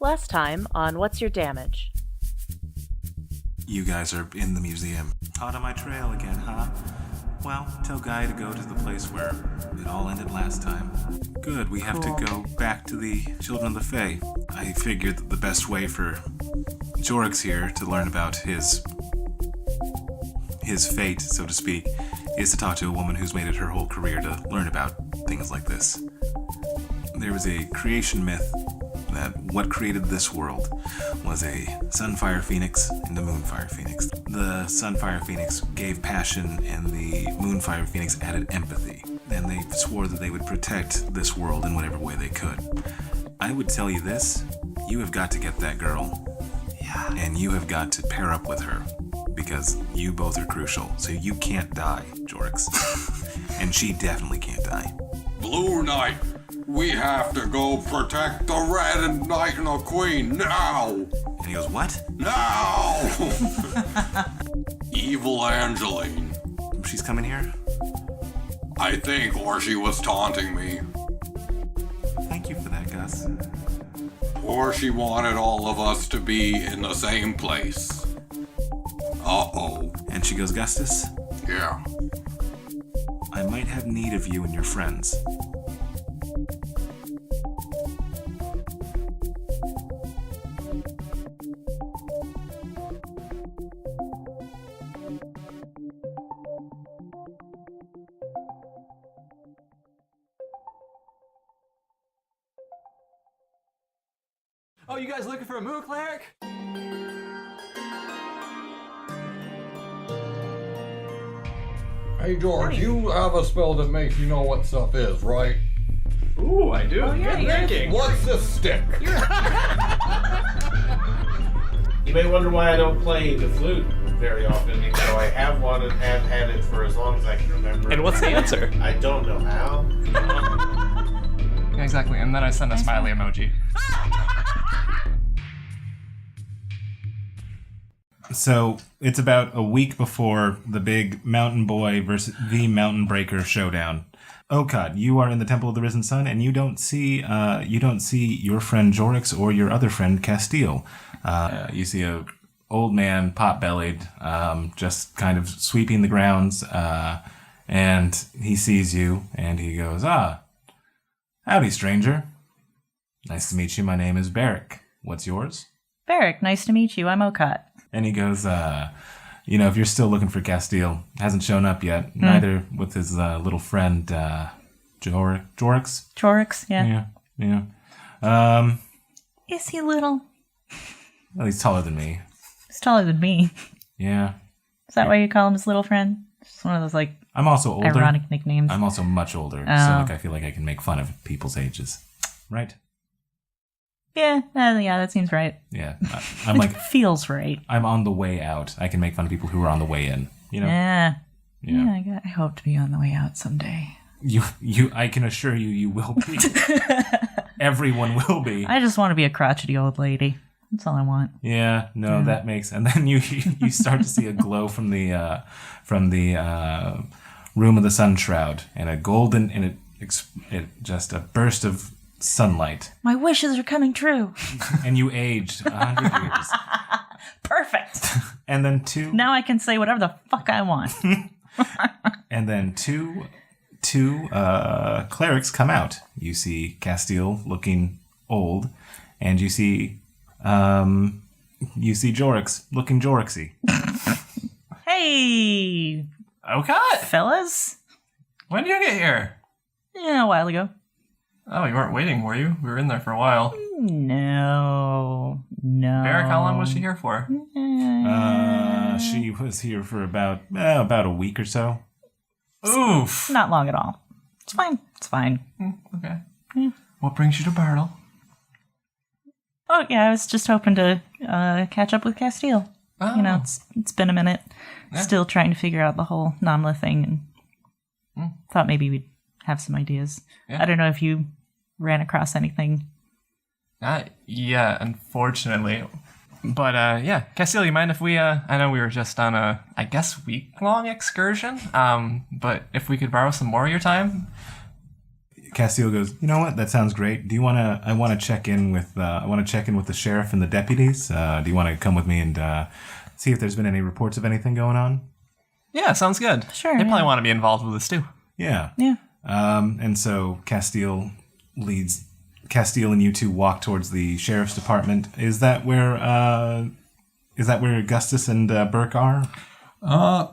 Last time on What's Your Damage? You guys are in the museum. Hot on my trail again, huh? Well, tell Guy to go to the place where it all ended last time. Good, we have to go back to the Children of the Fae. I figured that the best way for Jorrix here to learn about his fate, so to speak, is to talk to a woman who's made it her whole career to learn about things like this. There was a creation myth that what created this world was a Sunfire Phoenix and a Moonfire Phoenix. The Sunfire Phoenix gave passion and the Moonfire Phoenix added empathy. And they swore that they would protect this world in whatever way they could. I would tell you this, you have got to get that girl. Yeah. And you have got to pair up with her. Because you both are crucial. So you can't die, Jorrix. And she definitely can't die. Blue Knight, we have to go protect the Red Knight and the Queen now! And he goes, what? Now! Evil Angeline. She's coming here? I think, or she was taunting me. Thank you for that, Gus. Or she wanted all of us to be in the same place. Uh-oh. And she goes, Gustus? Yeah. I might have need of you and your friends. Oh, you guys looking for a Moo Cleric? Hey, George, you have a spell that makes you know what stuff is, right? Ooh, I do. Oh, yeah, Good thinking. What's this stick? You may wonder why I don't play the flute very often, even though I have one and have had it for as long as I can remember. And what's the answer? I don't know how. Yeah, exactly. And then I send a smiley emoji. So it's about a week before the big Mountain Boy versus the Mountain Breaker showdown. Okaat, you are in the Temple of the Risen Sun, and you don't see your friend Jorrix or your other friend Castile. You see a old man, pot-bellied, just kind of sweeping the grounds, and he sees you, and he goes, howdy, stranger. Nice to meet you. My name is Barrick. What's yours? Barrick, nice to meet you. I'm Okaat. And he goes, if you're still looking for Castile, hasn't shown up yet, neither with his little friend, Jorrix. Jorrix, yeah. Yeah. Is he little? Well, he's taller than me. He's taller than me. Yeah. Is that why you call him his little friend? It's one of those, I'm also older. ironic nicknames. I'm also much older, so I feel like I can make fun of people's ages. Right? Yeah, that seems right. Yeah. I'm It feels right. I'm on the way out. I can make fun of people who are on the way in, you know? Yeah. Yeah. I hope to be on the way out someday. I can assure you will be. Everyone will be. I just want to be a crotchety old lady. That's all I want. Yeah, no, that makes, and then you start to see a glow from the room of the sun shroud, and a golden, and it just a burst of sunlight. My wishes are coming true. And you aged 100 years. Perfect. And then two. Now I can say whatever the fuck I want. And then two clerics come out. You see Castile looking old, and you see Jorrix looking Jorrixy. Hey, Okaat! fellas. When did you get here? Yeah, a while ago. Oh, you weren't waiting, were you? We were in there for a while. No. Barrick, how long was she here for? She was here for about a week or so. Oof. Not long at all. It's fine. Okay. Yeah. What brings you to Bartle? Oh, yeah, I was just hoping to catch up with Castile. Oh. You know, it's been a minute. Yeah. Still trying to figure out the whole Namla thing, and thought maybe we'd have some ideas. Yeah. I don't know if you ran across anything. Yeah, unfortunately. But, yeah, Castile, you mind if we, I know we were just on a, I guess, week-long excursion, but if we could borrow some more of your time? Castile goes, you know what? That sounds great. Do you want to? I want to check in with. I want to check in with the sheriff and the deputies. Do you want to come with me and see if there's been any reports of anything going on? Yeah, sounds good. Sure, They probably yeah. want to be involved with this too. Yeah. Yeah. And so Castile and you two walk towards the sheriff's department. Is that where Augustus and Burke are?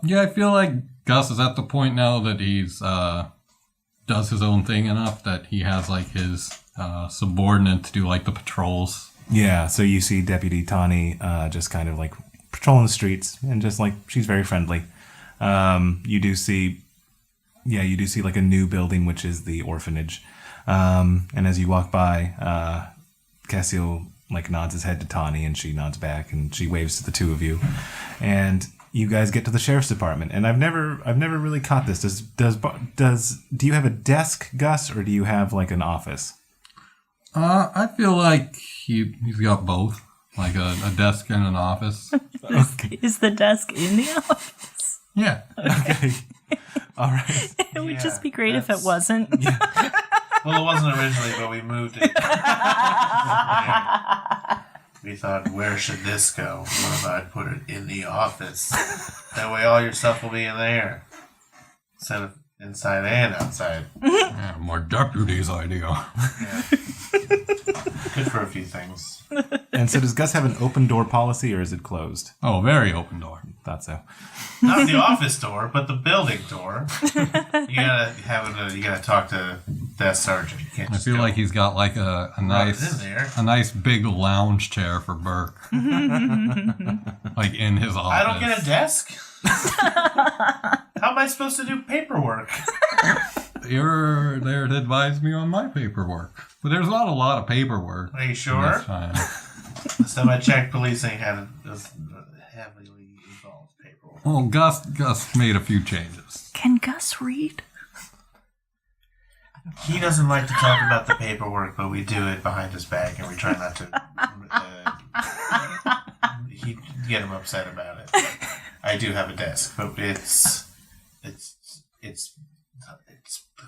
Yeah, I feel like Gus is at the point now that he's does his own thing enough that he has like his subordinate to do like the patrols. Yeah, so you see Deputy Tawny just kind of like patrolling the streets and just like she's very friendly. You do see like a new building, which is the orphanage. And as you walk by, Cassio like nods his head to Tawny and she nods back and she waves to the two of you. And you guys get to the sheriff's department. And I've never really caught this. Do you have a desk, Gus, or do you have like an office? I feel like he's got both, like a desk and an office. Is the desk in the office? Yeah. Okay. All right. It would just be great if it wasn't. Well, it wasn't originally, but we moved it. We thought, where should this go? What if I put it in the office? That way all your stuff will be in there. Instead of inside and outside. Yeah, more deputies idea. Yeah. Good for a few things. And so does Gus have an open door policy or is it closed? Oh, very open door. Thought so. Not the office door, but the building door. You gotta talk to that sergeant. You can't I just feel go like he's got like a in there. nice big lounge chair for Burke. Like in his office. I don't get a desk. How am I supposed to do paperwork? You're there to advise me on my paperwork. But there's not a lot of paperwork. Are you sure? This time. Last time I checked, policing had heavily involved paperwork. Well, Gus made a few changes. Can Gus read? He doesn't like to talk about the paperwork, but we do it behind his back, and we try not to get him upset about it. I do have a desk, but it's the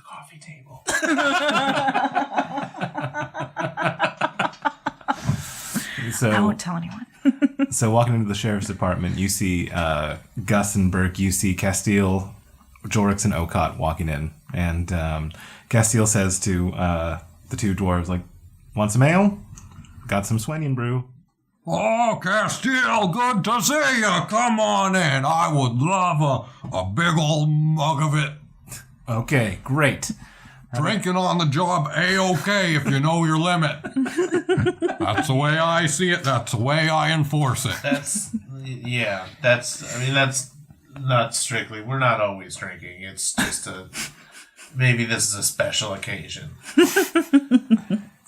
coffee table. I won't tell anyone. So walking into the sheriff's department, you see Gus and Burke, you see Castile, Jorrix, and Okaat walking in. And Castile says to the two dwarves, like, want some ale? Got some Swenian brew. Oh, Castile, good to see you. Come on in. I would love a big old mug of it. Okay, great. Drinking on the job, A-OK if you know your limit. That's the way I see it. That's the way I enforce it. That's not strictly. We're not always drinking. It's just maybe this is a special occasion.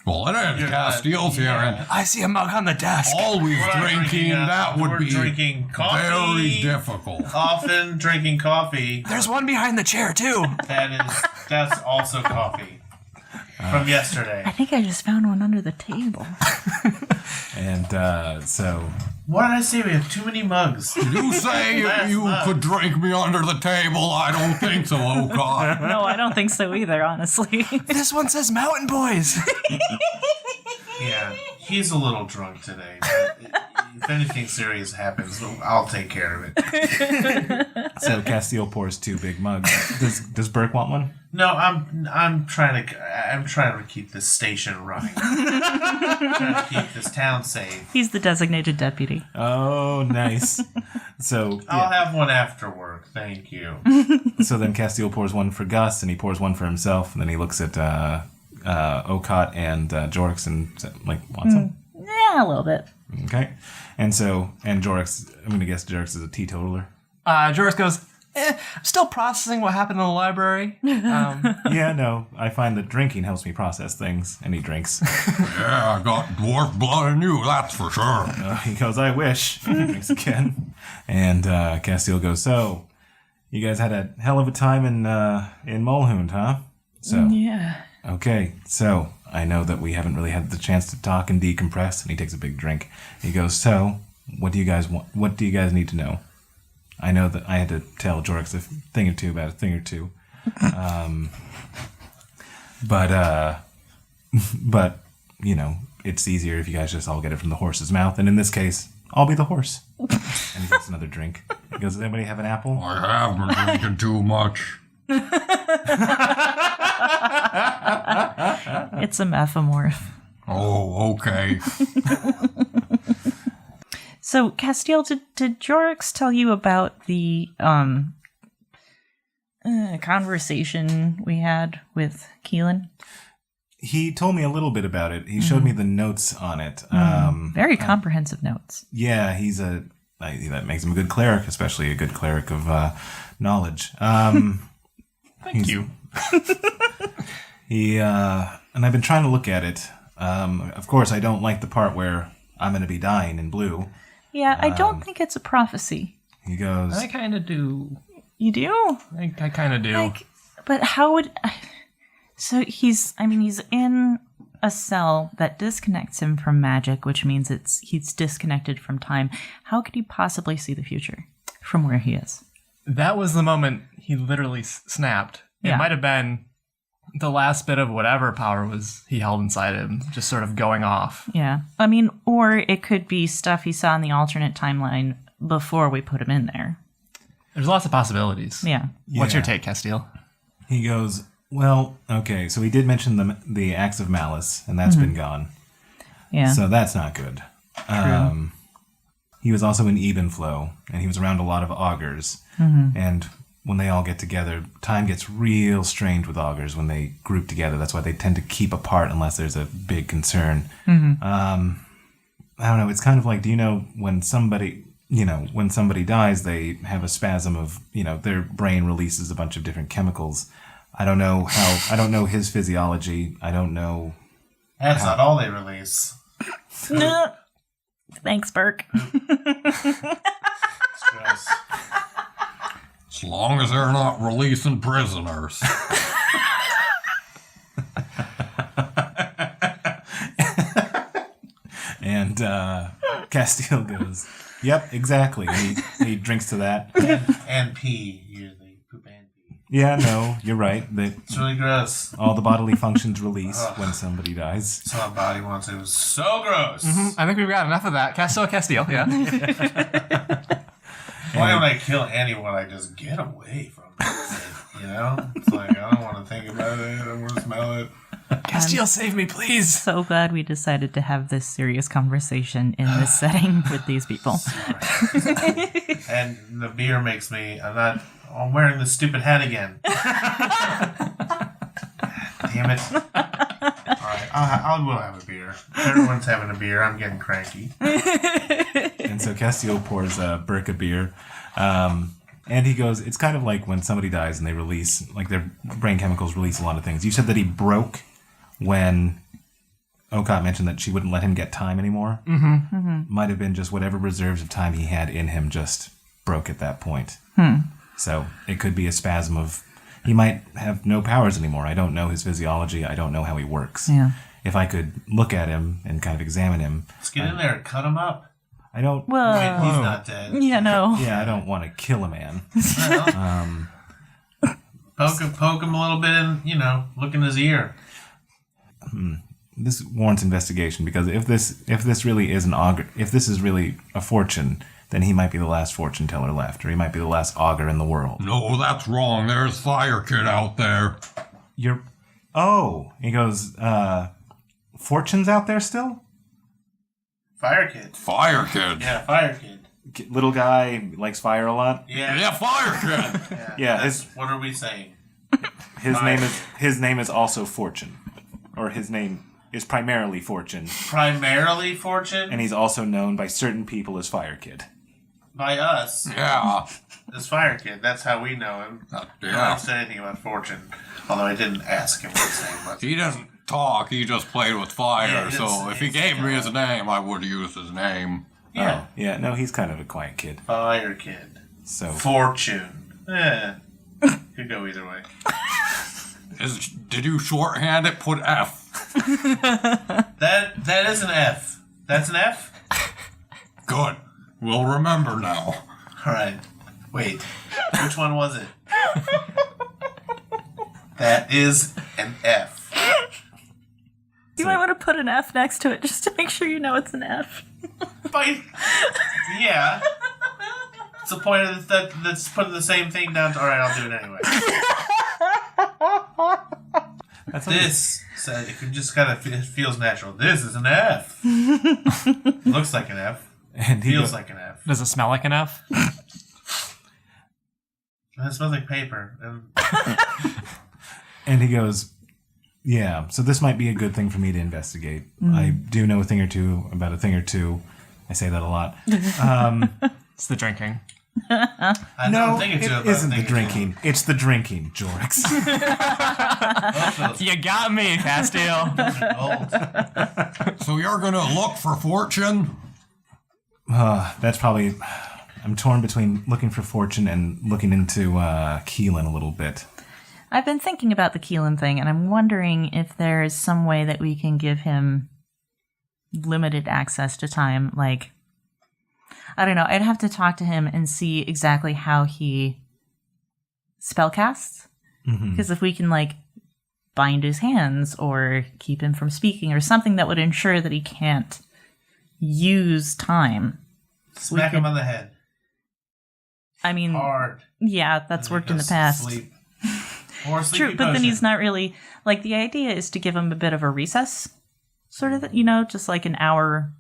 Well, it is. Castile's here, and I see a mug on the desk. always We're not drinking, that would we're be drinking coffee. very difficult. Often drinking coffee. There's one behind the chair too. That's also coffee from yesterday. I think I just found one under the table. And so... What did I say? We have too many mugs. You say you could drink me under the table? I don't think so, oh God. No, I don't think so either, honestly. This one says Mountain Boys. Yeah, he's a little drunk today. But if anything serious happens, I'll take care of it. So Castile pours two big mugs. Does Burke want one? No, I'm trying to keep this station running. Trying to keep this town safe. He's the designated deputy. Oh, nice. So I'll have one after work. Thank you. So then Castile pours one for Gus, and he pours one for himself, and then he looks at Okaat and Jorrix and like, want some? Yeah, a little bit. Okay. And Jorrix, I'm going to guess Jorrix is a teetotaler. Jorrix goes, I'm still processing what happened in the library. Yeah, no, I find that drinking helps me process things, and he drinks. Yeah, I got dwarf blood in you, that's for sure. He goes, I wish. He drinks again. And Castile goes, so, you guys had a hell of a time in Mulhound, huh? So, Yeah. okay, so, I know that we haven't really had the chance to talk and decompress, and he takes a big drink. He goes, so, what do you guys want? What do you guys need to know? I know that I had to tell Jorrix a thing or two about a thing or two. but you know, it's easier if you guys just all get it from the horse's mouth. And in this case, I'll be the horse. And he gets another drink. He goes, does anybody have an apple? I have been drinking too much. It's a mephomorph. Oh, okay. So, Castiel, did Jorrix tell you about the conversation we had with Keelan? He told me a little bit about it. He showed me the notes on it. Very comprehensive notes. Yeah, that makes him a good cleric, especially a good cleric of knowledge. Thank you. And I've been trying to look at it. Of course, I don't like the part where I'm going to be dying in blue. Yeah, I don't think it's a prophecy. He goes, I kind of do. You do? I kind of do. But how would... So he's in a cell that disconnects him from magic, which means he's disconnected from time. How could he possibly see the future from where he is? That was the moment he literally snapped. Yeah. It might have been the last bit of whatever power was he held inside him, just sort of going off. Yeah. Or it could be stuff he saw in the alternate timeline before we put him in there. There's lots of possibilities. Yeah. What's your take, Castile? he goes, well, okay, so he did mention the acts of malice, and that's been gone. Yeah. So that's not good. He was also in Ebenflow, and he was around a lot of augurs. And when they all get together, time gets real strange with augurs when they group together. That's why they tend to keep apart unless there's a big concern. I don't know. It's kind of like, do you know when somebody dies, they have a spasm of, their brain releases a bunch of different chemicals. I don't know his physiology. I don't know. That's not all they release. No. Thanks, Burke. It's gross. As long as they're not releasing prisoners. And Castile goes, yep, exactly. And he drinks to that. And pee, usually. Poop and pee. Yeah, no, you're right. It's really gross. All the bodily functions release when somebody dies. So my body wants it. It was so gross. I think we've got enough of that. Castile, yeah. Why don't I kill anyone? I just get away from it. It's like, I don't want to think about it. I don't want to smell it. Castile, save me, please. So glad we decided to have this serious conversation in this setting with these people. And the beer makes me... I'm wearing this stupid hat again. Damn it. Alright, I will have a beer. Everyone's having a beer. I'm getting cranky. And so Castile pours Burke a beer. And he goes, it's kind of like when somebody dies and they release, like their brain chemicals release a lot of things. You said that he broke when Okaat mentioned that she wouldn't let him get time anymore. Might have been just whatever reserves of time he had in him just broke at that point. So it could be a spasm of, he might have no powers anymore. I don't know his physiology. I don't know how he works. Yeah. If I could look at him and kind of examine him. Let's get in there and cut him up. I don't... Well, Wait, he's not dead. yeah, no. Yeah, I don't want to kill a man. Poke him a little bit and, look in his ear. This warrants investigation, because if this really is an augur, if this is really a fortune, then he might be the last fortune teller left, or he might be the last augur in the world. No, that's wrong. There's Fire Kid out there. He goes, fortune's out there still? Fire Kid. Fire Kid. Yeah, Fire Kid. Little guy likes fire a lot. Yeah. Fire Kid. Yeah, what are we saying? his name is also Fortune, or his name is primarily Fortune, Primarily Fortune? and he's also known by certain people as Fire Kid. By us. Yeah. This Fire Kid. That's how we know him. I don't say anything about Fortune. Although I didn't ask him what his name was. He doesn't talk. He just played with fire. Yeah, so if he gave me his name, I would use his name. Yeah. Yeah, no, he's kind of a quiet kid. Fire Kid. So Fortune. Could go either way. Did you shorthand it? Put F. That is an F. That's an F? Good. We'll remember now. Alright. Wait. Which one was it? That is an F. You might want to put an F next to it just to make sure you know it's an F. But, yeah. It's the point of that's putting the same thing down to, alright, I'll do it anyway. This, so it just kind of feels natural. This is an F. Looks like an F. And Feels like an F. Does it smell like an F? It smells like paper. And he goes, yeah, so this might be a good thing for me to investigate. I do know a thing or two about a thing or two. I say that a lot. It's the drinking. No, it isn't the drinking. It's the drinking, Jorrix. You got me, Castile. So you're gonna look for fortune? That's probably... I'm torn between looking for fortune and looking into Keelan a little bit. I've been thinking about the Keelan thing, and I'm wondering if there is some way that we can give him limited access to time. Like, I don't know. I'd have to talk to him and see exactly how he spellcasts. Because if we can, like, bind his hands or keep him from speaking or something that would ensure that he can't use time. Smack him on the head. I mean, Hard. yeah, that's worked in the past. Sleep. Or a sleepy True, but then potion. he's not really... Like, the idea is to give him a bit of a recess, sort of, just like an hour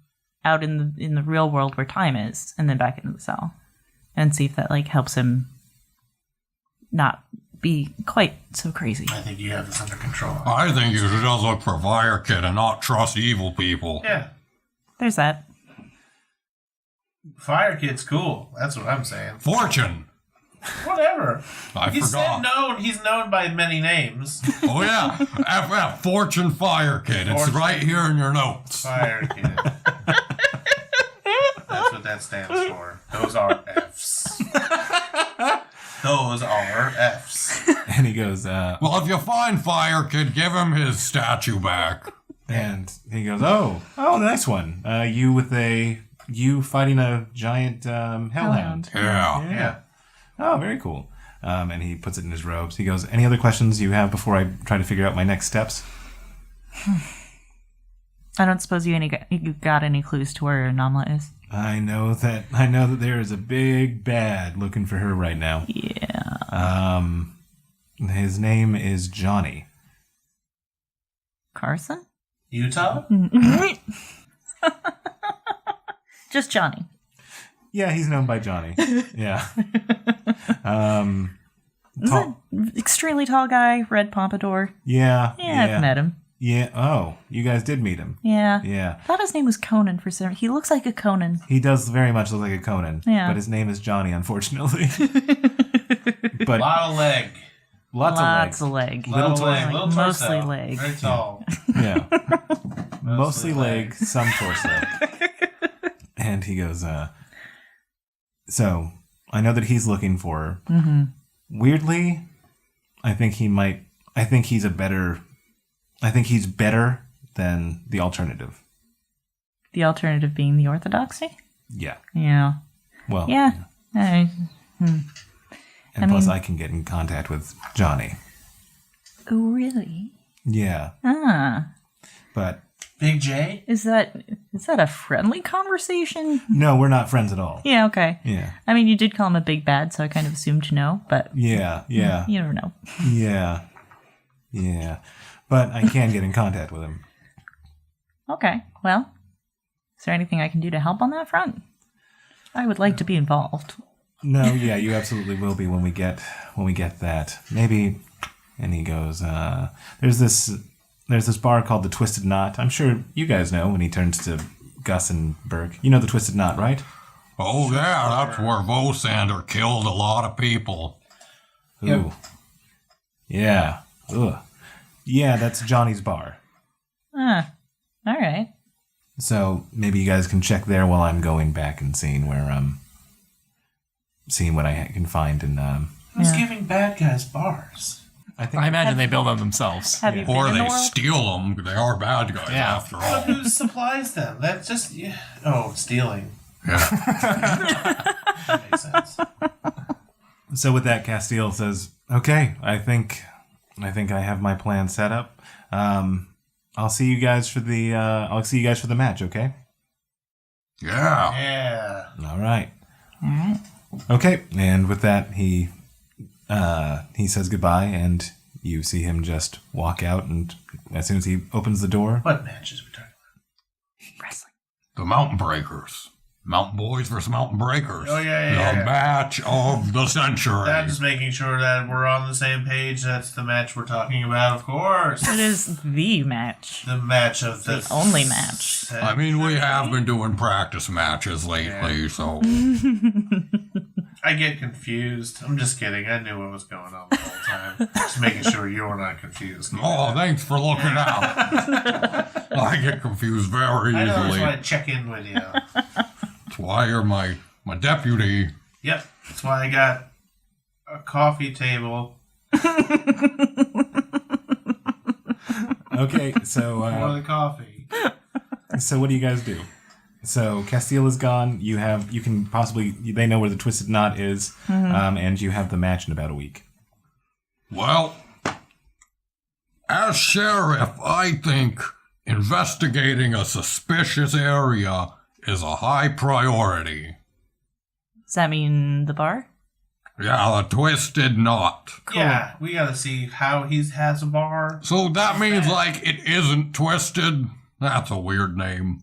out in the real world where time is, and then back into the cell. And see if that, like, helps him not be quite so crazy. I think you have this under control. I think you should just look for Fire Kid and not trust evil people. Yeah. There's that. Fire Kid's cool. That's what I'm saying. Fortune! Whatever. I He forgot. said known. He's known by many names. Oh yeah, FF, Fortune Fire Kid. It's Fortune. right here in your notes. Fire Kid. That's what that stands for. Those are F's. Those are F's. And he goes, Well, if you find Fire Kid, give him his statue back. and he goes, oh, nice one. You fighting a giant hellhound. Yeah. Yeah. Oh, very cool. And he puts it in his robes. He goes, any other questions you have before I try to figure out my next steps? I don't suppose you got any clues to where Namla is? I know that there is a big bad looking for her right now. Yeah. His name is Johnny. Carson? Utah? Just Johnny. Yeah, he's known by Johnny. Yeah. Extremely tall guy, red pompadour. Yeah. Yeah, I've met him. Yeah. Oh, you guys did meet him. Yeah. Yeah. I thought his name was Conan for some. He looks like a Conan. He does very much look like a Conan. Yeah. But his name is Johnny, unfortunately. But Lot of leg. lots of of leg. Little leg. Like, Little torso. mostly leg. Very tall. legs. Yeah. Mostly leg, some torso. And he goes, so I know that he's looking for her. Mm-hmm. Weirdly, I think he's better than the alternative. The alternative being the orthodoxy? Yeah. Yeah. Well, Yeah. And plus I can get in contact with Johnny. Oh, really? Yeah. Ah. But Big J? Is that a friendly conversation? no, we're not friends at all. Yeah, okay. Yeah. I mean, you did call him a big bad, so I kind of assumed to know, but Yeah. Yeah. you never know. Yeah. Yeah. But I can get in contact with him. Okay, well, is there anything I can do to help on that front? I would like to be involved. No, yeah, you absolutely will be when we get that. Maybe. And he goes, there's this bar called the Twisted Knot. I'm sure you guys know when he turns to Gus and Burke. You know the Twisted Knot, right? Oh yeah, that's where Vosander killed a lot of people. Ooh. Yep. Yeah. Ugh. Yeah, that's Johnny's bar. All right. So maybe you guys can check there while I'm going back and seeing what I can find in Who's giving bad guys bars? I think I imagine they build them themselves. Have you been Or in the they world? steal them. They are bad guys after But all. who supplies them? That's just... Yeah. Oh, stealing. Yeah. That makes sense. so. With that, Castile says, "Okay, I think I have my plan set up. I'll see you guys for the match, okay? Yeah. Yeah. All right. All right. Okay, and with that, he says goodbye, and you see him just walk out, and as soon as he opens the door... What matches we talking Wrestling. The Mountain Breakers. Mountain Boys versus Mountain Breakers. Oh, yeah. The match of the century. about? I'm just making sure that we're on the same page. That's the match we're talking about, of course. It is the match. The match of the only match. I mean, we have been doing practice matches lately, so... I get confused. I'm just kidding. I knew what was going on the whole time. Just making sure you were not confused. Oh, thanks for looking out. I get confused very I know, that's easily. why I check in with you. That's why you're my deputy. Yep, that's why I got a coffee table Okay, so... for the coffee. So what do you guys do? So Castile is gone. They know where the Twisted Knot is, and you have the match in about a week. Well, as sheriff, I think investigating a suspicious area is a high priority. Does that mean the bar? Yeah, the Twisted Knot. Yeah, we gotta see how he has a bar. So that means, like, it isn't twisted? That's a weird name.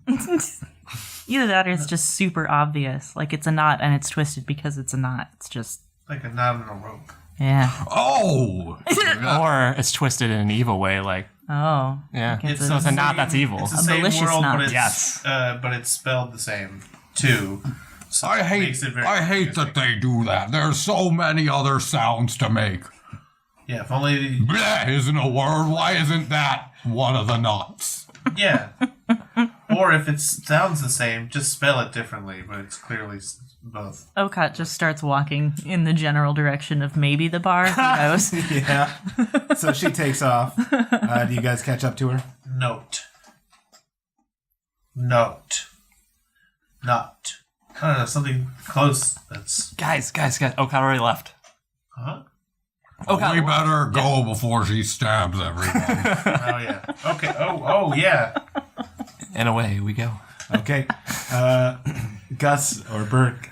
Either that or it's just super obvious. Like it's a knot and it's twisted because it's a knot. It's just... Like a knot in a rope. Yeah. Oh! Or it's twisted in an evil way, like, Oh. yeah. It's So it's a knot that's evil. It's the A same malicious world, knot. but it's, Yes. but it's spelled the same, too. So I it hate makes it very that confusing. they do that. There's so many other sounds to make. Yeah, if only... Bleh isn't a word. Why isn't that one of the knots? Yeah. Or if it sounds the same, just spell it differently, but it's clearly both. Okaat just starts walking in the general direction of maybe the bar. Who knows? Yeah. So she takes off. Do you guys catch up to her? Note. Not. I don't know, something close that's... Guys. Okaat already left. Huh? We better go before she stabs everyone. Oh, yeah. Okay. Oh, yeah. And away we go. Okay. Gus or Burke,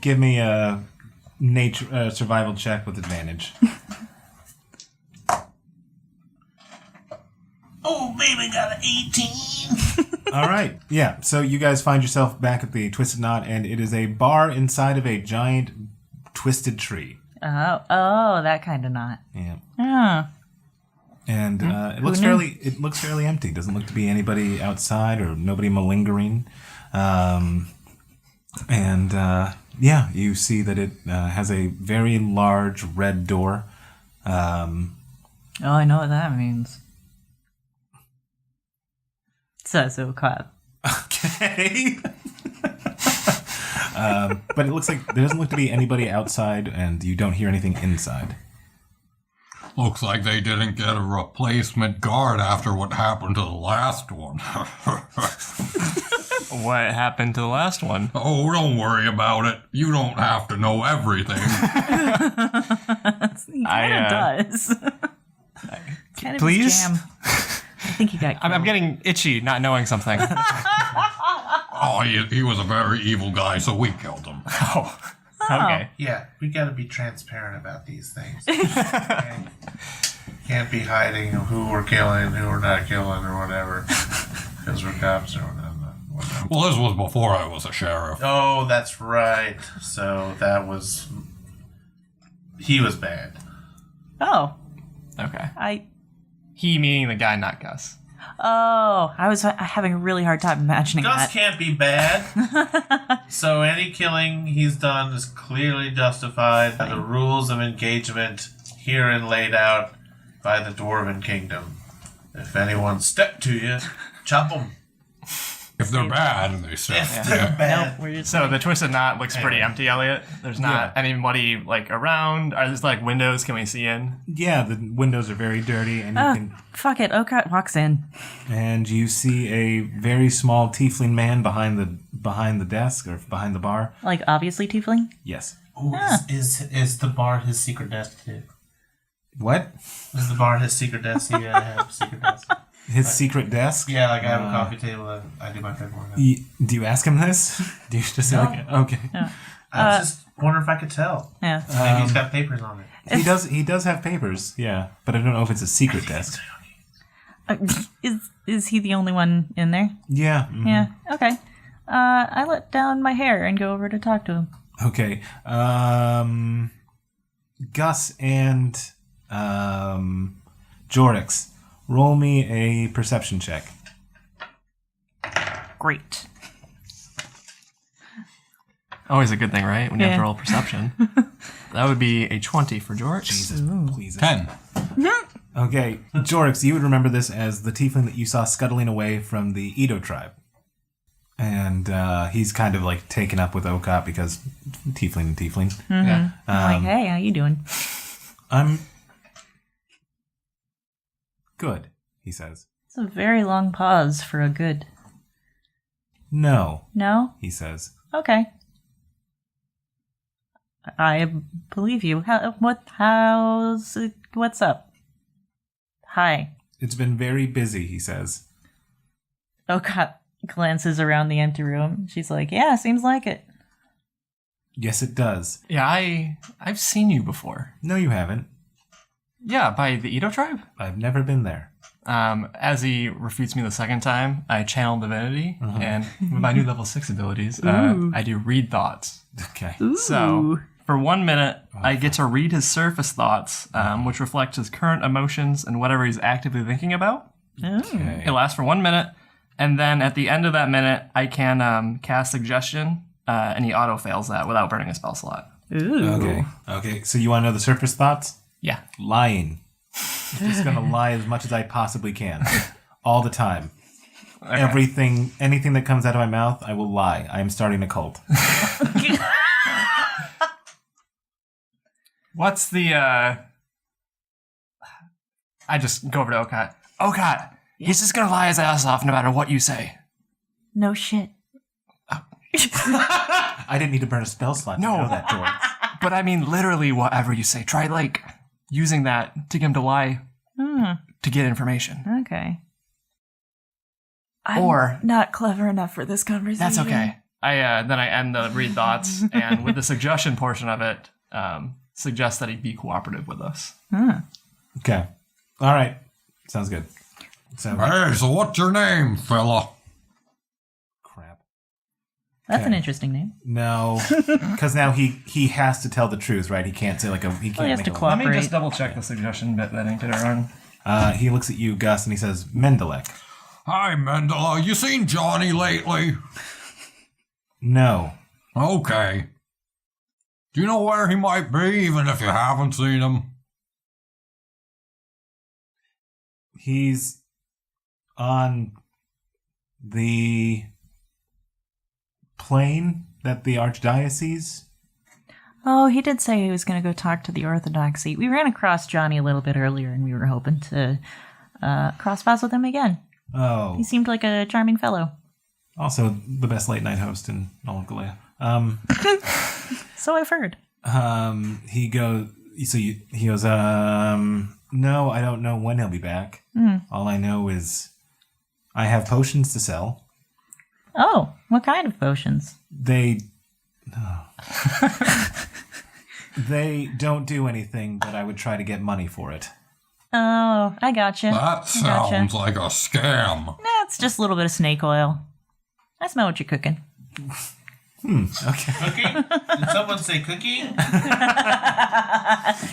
give me a nature survival check with advantage. Oh, baby, got an 18. All right. Yeah. So you guys find yourself back at the Twisted Knot, and it is a bar inside of a giant twisted tree. Oh, that kind of knot. Yeah. Oh. And it looks fairly empty. Doesn't look to be anybody outside or nobody malingering. Yeah, you see that it has a very large red door. Oh, I know what that means. Says Okaat. Okay. But it looks like there doesn't look to be anybody outside, and you don't hear anything inside. Looks like they didn't get a replacement guard after what happened to the last one. What happened to the last one? Oh, don't worry about it. You don't have to know everything. He kind of does. Kind of Please? his jam. I think he got killed. I'm getting itchy not knowing something. Oh, he was a very evil guy, so we killed him. Oh, okay. Yeah, we gotta be transparent about these things. Can't be hiding who we're killing, who we're not killing, or whatever. Because we're cops or whatever. Well, this was before I was a sheriff. Oh, that's right. So that was... He was bad. Oh, Okay. He meaning the guy, not Gus. I was having a really hard time imagining Gus that. can't be bad. So any killing he's done is clearly justified by the rules of engagement herein laid out by the Dwarven Kingdom. If anyone step to you, chop them. If they're bad, they say. If they're bad. We're just So the Twisted Knot looks pretty empty, Elliot. There's not anybody like around. Are there like windows? Can we see in? Yeah, the windows are very dirty, and fuck it. Okaat walks in. you see a very small tiefling man behind the desk or behind the bar. Like, obviously tiefling. Yes. Ooh, is the bar his secret desk too? What? Is the bar his secret desk? You gotta have a secret desk. His secret desk? Yeah, like I have a coffee table and I do my paperwork. Do you ask him this? Do you just say like, okay? I was just wondering if I could tell. Yeah. Maybe he's got papers on it. He does have papers, yeah, but I don't know if it's a secret desk. Is he the only one in there? Yeah. Yeah. Okay. I let down my hair and go over to talk to him. Okay. Gus and Jorrix, roll me a perception check. Great. Always a good thing, right? When you have Yeah. to roll perception. That would be a 20 for George. Jesus, please. 10. Okay, Jorrix, you would remember this as the tiefling that you saw scuttling away from the Edo tribe. And he's kind of like taken up with Okaat because tiefling and tiefling. Yeah. I'm like, hey, how you doing? I'm good, he says. It's a very long pause for a good. No, No? he says. Okay. I believe you. What's up? Hi. It's been very busy, he says. Okaat glances around the empty room. She's like, yeah, seems like it. Yes, it does. Yeah, I've seen you before. No, you haven't. Yeah, by the Edo tribe. I've never been there. As he refutes me the second time, I channel divinity, and with my new level 6 abilities, I do read thoughts. Okay. So, for 1 minute, I get to read his surface thoughts, which reflect his current emotions and whatever he's actively thinking about. Okay. It lasts for 1 minute, and then at the end of that minute, I can cast suggestion, and he auto fails that without burning a spell slot. Okay. Okay. So you want to know the surface thoughts? Yeah. Lying. I'm just gonna lie as much as I possibly can, all the time. Okay. Anything that comes out of my mouth, I will lie. I am starting a cult. What's the, I just go over to Okaat. Okaat, he's just gonna lie his ass off no matter what you say. No shit. I didn't need to burn a spell slot to know that, George. But I mean, literally whatever you say. Try, like, using that to get him to lie to get information. Okay. Or- not clever enough for this conversation. That's okay. Then I end the read thoughts, and with the suggestion portion of it, suggest that he be cooperative with us. Okay. All right. Sounds good. So Hey, so what's your name, fella? crap. That's Okay. an interesting name. No, because now he has to tell the truth, right? He can't say he can't. Well, he has make to a lie. cooperate. Let me just double check the suggestion bit that I did it wrong. He looks at you, Gus, and he says, "Mendelek." Hi, Mendela. You seen Johnny lately? No. Okay. Do you know where he might be, even if you haven't seen him? He's on the plane that the Archdiocese. Oh, he did say he was going to go talk to the Orthodoxy. We ran across Johnny a little bit earlier, and we were hoping to cross paths with him again. Oh, He seemed like a charming fellow. also the best late night host in all of Galea. So I've heard. He goes. He goes. No, I don't know when he'll be back. All I know is I have potions to sell. Oh, what kind of potions? They don't do anything, but I would try to get money for it. Oh, I gotcha. That sounds like a scam. Nah, it's just a little bit of snake oil. I smell what you're cooking. Okay. Cookie? Did someone say cookie?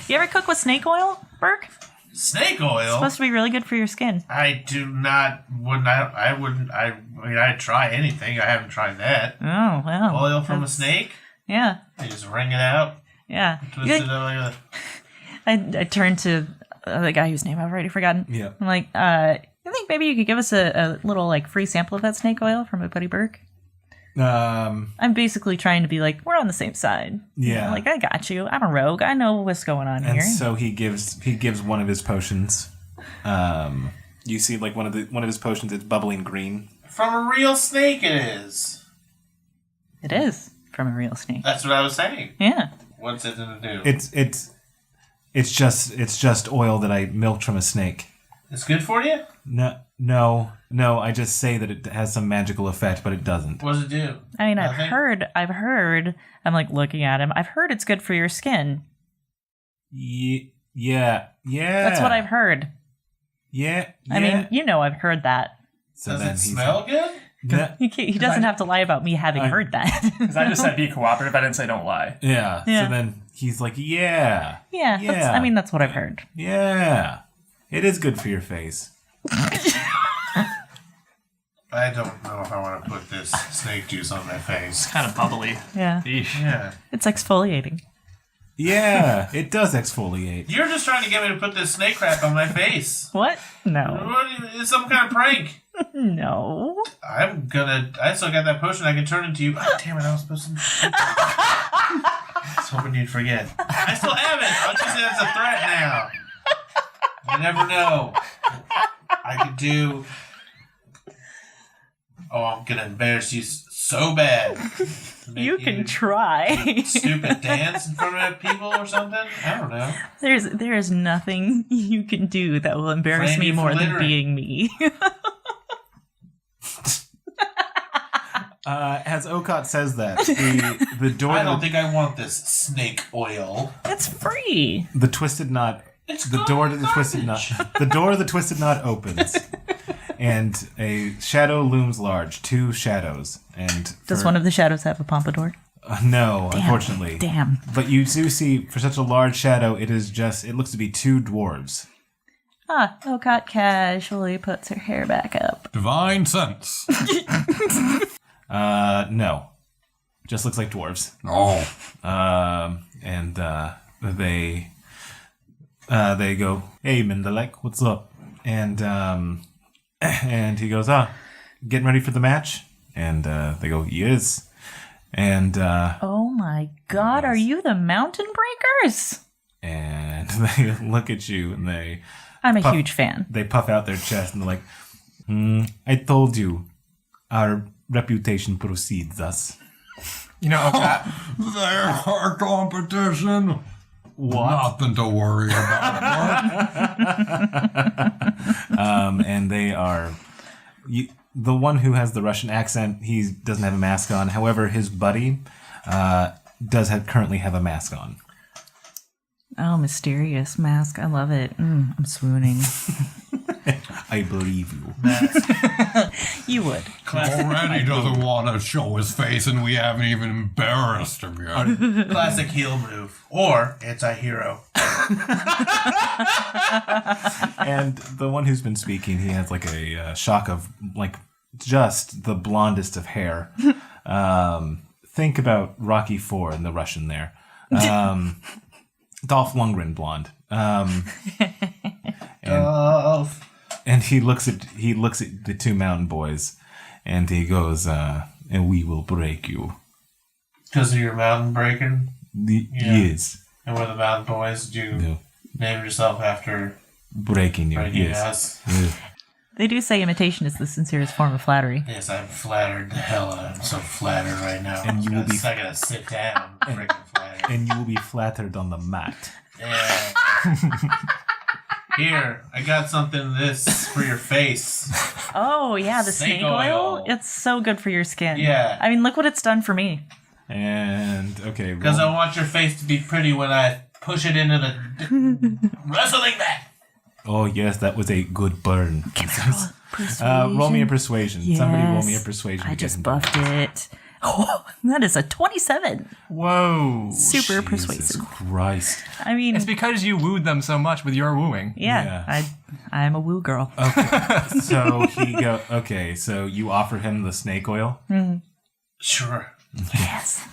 You ever cook with snake oil, Burke? Snake oil? Supposed to be really good for your skin. I do not. I wouldn't. I mean, I'd try anything. I haven't tried that. Oh, wow. Oil from a That's- snake? Yeah, You just wring it out, yeah. twist it up like I turned to the guy whose name I've already forgotten. Yeah. I'm like, you think maybe you could give us a little like free sample of that snake oil from my buddy Burke? I'm basically trying to be like, we're on the same side. You Yeah. know, like I got you. I'm a rogue. I know what's going on And here. so he gives one of his potions. You see, like one of his potions. It's bubbling green. From a real snake it is. It is from a real snake. That's what I was saying. Yeah. What's it gonna do? It's just oil that I milked from a snake. It's good for you? No, No, I just say that it has some magical effect, but it doesn't. What does it do? I mean, Nothing? I've heard, I'm like looking at him, I've heard it's good for your skin. Yeah. That's what I've heard. Yeah. I mean, I've heard that. So Does then it smell good? He doesn't have to lie about me having heard that. Because I just said be cooperative. I didn't say don't lie. Yeah. Yeah. So then he's like, yeah. Yeah, that's what I've heard. Yeah. It is good for your face. I don't know if I want to put this snake juice on my face. Kind of bubbly. Yeah. Eesh. Yeah. It's exfoliating. Yeah, it does exfoliate. You're just trying to get me to put this snake crap on my face. What? No. It's some kind of prank. No. I still got that potion I can turn into you. Oh, damn it, I was supposed to. I was hoping you'd forget. I still have it. I'll just say that's a threat now. You never know. I could do. Oh, I'm gonna embarrass you so bad. Make You can try. stupid dance in front of people or something. I don't know. There is nothing you can do that will embarrass Frame me you for more than littering. being me. As Okaat says that, the door I don't think I want this snake oil. It's free. the twisted knot It's the door to the twisted knot opens, and a shadow looms large. 2 shadows, and Does one of the shadows have a pompadour? no, unfortunately. Damn. But you do see, for such a large shadow, it looks to be 2 dwarves. Okaat casually puts her hair back up. Divine sense. No, just looks like dwarves. Oh. And they go, "Hey, Mendelek, what's up?" And he goes, "Getting ready for the match?" And they go, "Yes." And Oh my god, are you the mountain breakers? and they look at you and I'm a huge fan. they puff out their chest and they're like, "I told you, our reputation precedes us." Okaat, There's our competition. What? Nothing to worry about. And they are the one who has the Russian accent. He doesn't have a mask on. However, his buddy does currently have a mask on. Oh, mysterious mask. I love it. I'm swooning. I believe you. You would. Already doesn't want to show his face, and we haven't even embarrassed him yet. Classic heel move. Or anti-hero. And the one who's been speaking, he has like a shock of like just the blondest of hair. Think about Rocky IV and the Russian there. Dolph Lundgren blonde. And he looks at the 2 mountain boys, and he goes, "And we will break you." Because of your mountain breaking? Yes, And we're the mountain boys. Did you no, name yourself after breaking you. breaking Yes. us? Yeah. They do say imitation is the sincerest form of flattery. Yes, I'm flattered the hell out. I'm so flattered right now. And you will be- I gotta sit down. Freaking flattered. And you will be flattered on the mat. Yeah. Here, I got something this for your face. Oh, yeah, the snake oil. oil. It's so good for your skin. Yeah. I mean, look what it's done for me. And okay, Because I roll- want your face to be pretty when I push it into the wrestling mat. oh yes, that was a good burn. Persuasion. Roll me a persuasion. Somebody roll me a Yes. persuasion. I to get just him. buffed it. Oh, that is a 27. whoa. Super Jesus persuasive. Christ. I mean, It's because you wooed them so much with your wooing. yeah, I am a woo girl. So so you offer him the snake oil, Sure. Yes.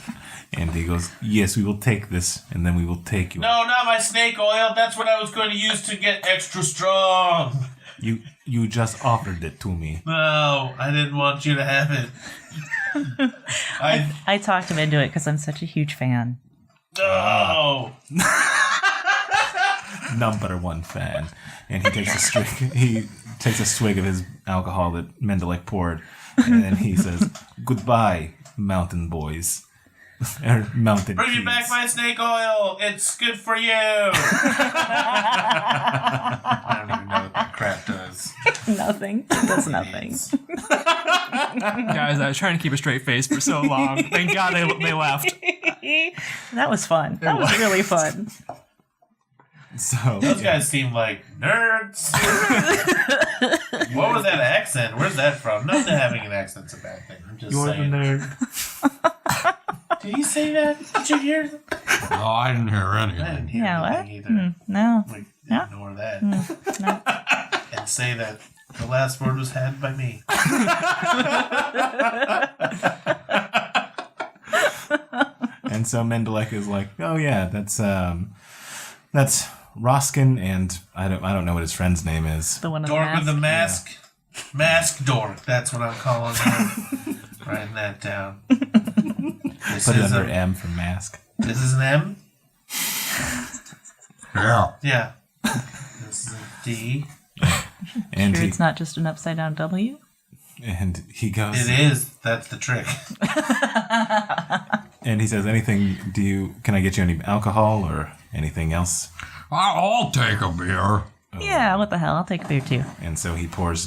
and he goes, "Yes, we will take this, and then we will take you." No, not my snake oil. That's what I was going to use to get extra strong. You just offered it to me. No, I didn't want you to have it. I talked him into it because I'm such a huge fan. No. Number 1 fan, and he takes a swig. He takes a swig of his alcohol that Mendelek poured, and then he says, "Goodbye, mountain boys." Or mountain Bring me kids. back my snake oil. It's good for you. I don't even know what that crap does. Nothing. It does nothing. Guys, I was trying to keep a straight face for so long. Thank God they left. That was fun. That was really fun. So Those guys seem like nerds. What was that accent? Where's that from? Not that having an accent's a bad thing. I'm just saying. nerd. Did he say that? Did you hear? No, I didn't hear I didn't anything. hear Yeah, what? anything either. No. We No. ignore that No. and say that the last word was had by me. And so Mendelek is like, oh yeah, that's Roskin, and I don't know what his friend's name is. The one in the Dork mask. with the mask. Mask Dork. That's what I'm calling him. Writing that down. This Put it is under a, M for mask. This is an M? Yeah. Yeah. This is a D. And Sure, he, it's not just an upside down W. and he goes, It is. That's the trick. and he says, anything? Can I get you any alcohol or anything else? I'll take a beer. Yeah, what the hell? I'll take a beer too. And so he pours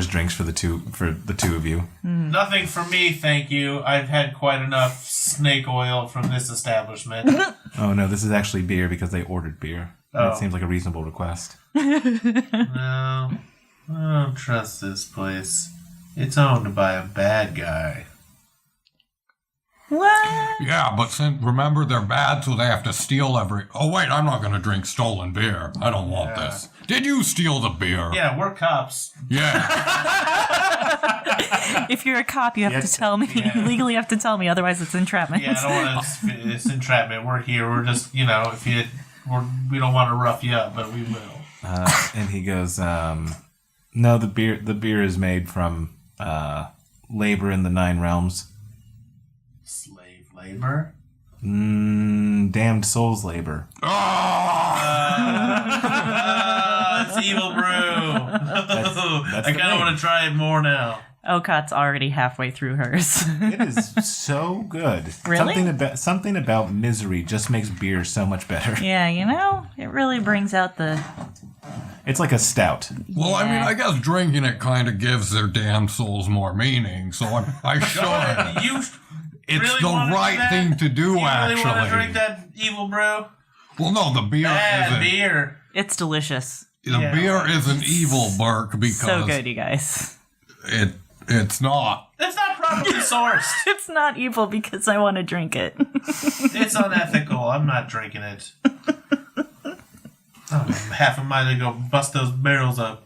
drinks for the two of you. Nothing for me, thank you. I've had quite enough snake oil from this establishment. Oh no, this is actually beer because they ordered beer. Oh. That seems like a reasonable request. No, I don't trust this place. It's owned by a bad guy. What? Yeah, but remember they're bad, so they have to steal every. Oh wait, I'm not gonna drink stolen beer. I don't want this. Did you steal the beer? Yeah, we're cops. Yeah. If you're a cop, you have to Yes. tell me. Yeah. You legally have to tell me, otherwise it's entrapment. Yeah, I don't want to. It's entrapment. We're here. We're just, we don't want to rough you up, but we will. And he goes, no, the beer is made from labor in the 9 realms. Slave labor. Damned souls labor. It's evil brew. that's I the kind of name. want to try it more now. Okaat's already halfway through hers. It is so good. Really? Something about misery just makes beer so much better. Yeah, it really brings out the. It's like a stout. Well, I mean, I guess drinking it kind of gives their damn souls more meaning. So I should. You It's really the wanna do right that? thing to do, You really want to actually. drink that evil brew? Well, no, the beer Bad isn't. beer. It's delicious. The Yeah. beer isn't evil, Burke, because So good, you guys. it's not. It's not properly sourced. It's not evil because I want to drink it. It's unethical. I'm not drinking it. Half a mile to go bust those barrels up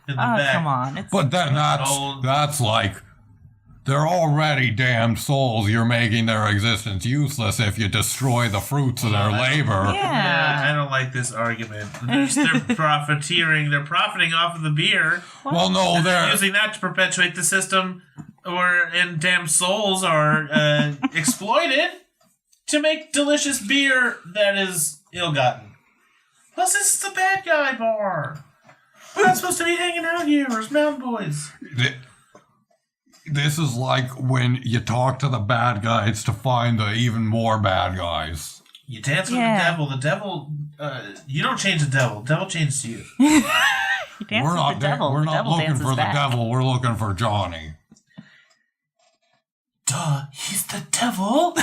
in the Oh, back. come on. It's But then Old. that's like they're already damned souls. You're making their existence useless if you destroy the fruits of their labor. Yeah, I yeah. don't like this argument. They're profiteering. They're profiting off of the beer. Well, no, They're they're using that to perpetuate the system, and damn souls are exploited to make delicious beer that is ill-gotten. Plus, this is the bad guy bar. We're not supposed to be hanging out here as mountain boys. This is like when you talk to the bad guys to find the even more bad guys. You dance with Yeah. the devil. The devil, you don't change the devil. The devil changes you. You dance We're with not the devil. we're The not devil looking dances for back. the devil. We're looking for Johnny. Duh, he's the devil.